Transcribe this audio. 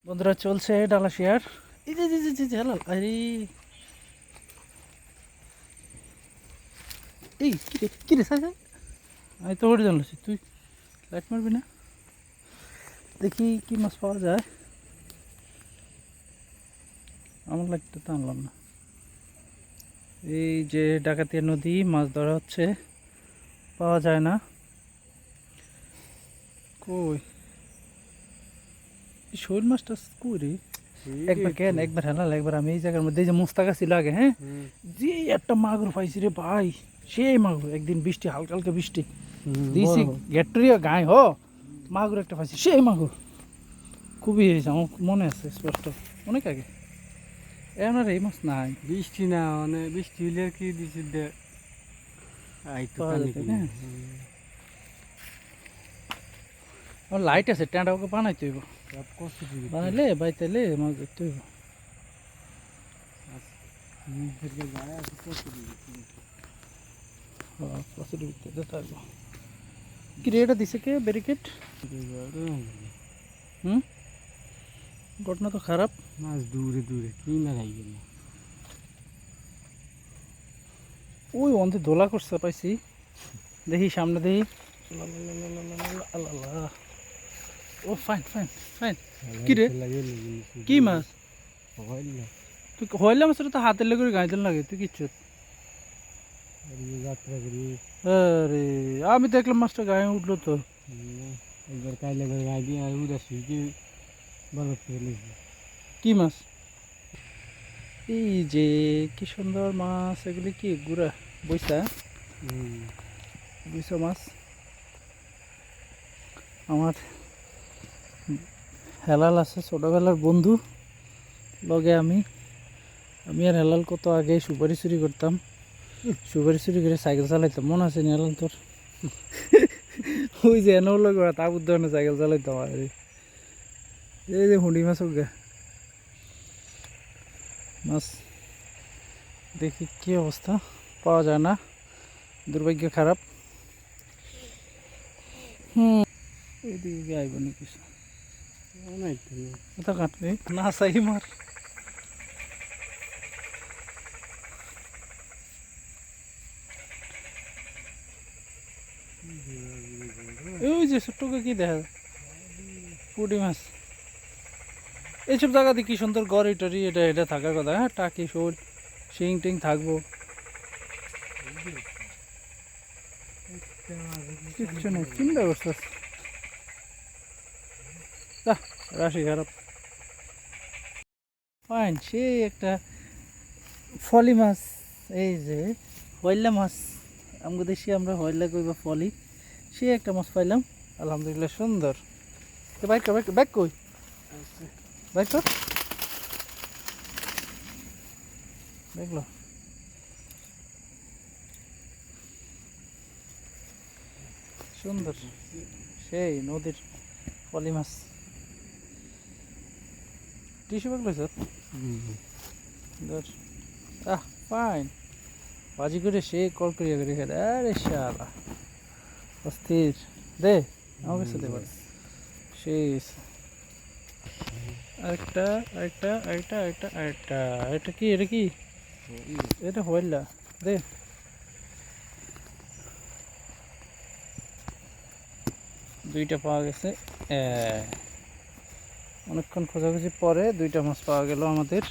বন্ধুরা চলছে ডালা শেয়ার। এই যে যে যে যে যে হালাল আরে এই কি রে সাই সাই আমি তো ওরে জানলাম তুই লাইট মারবি না। দেখি কি মাছ পাওয়া যায়। আমার লাইটটা তো আনলাম না। এই যে ডাকাতিয়া নদী, মাছ ধরা হচ্ছে, পাওয়া যায় না। কই এই শোল মাছটা কই রে? একবার কেন একবার হেলাল একবার আমি এই জায়গার মধ্যে এই যে মোস্তাকা ছিল আগে, হ্যাঁ, যে একটা মাগুর পাইছি রে ভাই, সেই মাগুর। একদিন বৃষ্টি, হালকা হালকা বৃষ্টি দিয়েছি, গ্যাটরিয়া গায়ে হ মাগুর একটা পাইছি, সেই মাগুর খুবই হয়েছে, আমার মনে আছে স্পষ্ট, অনেক আগে। এখন আর এই মাছ নাই, বৃষ্টি না মানে বৃষ্টি হলে আর কি দিছে পাওয়া যেত না। আমার লাইট আছে, টেন্টা ওকে বানাইতে হইব, বানাইলে বাইতাইলে মাছ ধরতে হইব। কি রে এটা দিছে কে ব্যারিকেড? হুম, ঘটনা তো খারাপ। মাছ দূরে দূরে কি না রাই গেল ওই অন্ধে দোলা করছে পাইছি, দেখি সামনে দেখি। ও ফাইন ফাইন ফাইন। কি রে কি মাছ? তুই হইলে মাছ তো হাতের লেগে গাইতে লাগে, তুই কিচ্ছু। যাত্রা করি আরে আমি দেখলাম মাছটা গায়ে উঠলো তো। একবার কাইলে করে গাই দিয়ে আর উদাস কি বরফ ফেলে কি মাছ? এই যে কি সুন্দর মাছ, এগুলি কি গুড়া বইসা বুঝছো মাছ? আমার হেলাল আছে ছোটবেলার বন্ধু, লগে আমি আমি আর হেলাল কত আগে সুপারি চুরি করতাম, সুপারি চুরি করে সাইকেল চালাইতাম, মনে আছে নি হেলাল তোর? ওই যে এনে লগে তাবুর ধরনের সাইকেল চালাইতাম। আর এই যে হুঁডি মাছ উঠে মাছ দেখি কি অবস্থা, পাওয়া যায় না, দুর্ভাগ্য খারাপ। এইদিকে আইব না কিছু, কোথা কাটবে না চাই মার। ওই যে ছোট্টকে কি দেখা যায়, পুঁটি মাছ। এইসব জায়গাতে কি সুন্দর গড়ি টরি, এটা এটা থাকার কথা, হ্যাঁ, টাকি শোল শিং টিং থাকবো, কিচ্ছু নেই। চিন্তা করছিস রাশি খারাপ। ফাইন সেই একটা ফলি মাছ, এই যে হইলা মাছ, আমাকে দেশি আমরা হইলা কইবা ফলি, সে একটা মাছ পাইলাম, আলহামদুলিল্লাহ সুন্দর। বাইক কর বাইক কই বাইক কর দেখলো, সুন্দর সেই নদীর ফলি মাছ। টিস্যু ব্যাগ লইছ? আহ ফাইন, বাজি করে সে কল করিয়া করে খেলে, আরে শালা অস্থির। দে আমার কাছে দে বাস, সেই আরেকটা আরেকটা আরেকটা আরেকটা আরেকটা আরেকটা কি এটা কি? এটা হইলা দে। দুইটা পাওয়া গেছে, অনেকক্ষণ খোঁজাখুঁজি পরে দুইটা মাছ পাওয়া গেল আমাদের।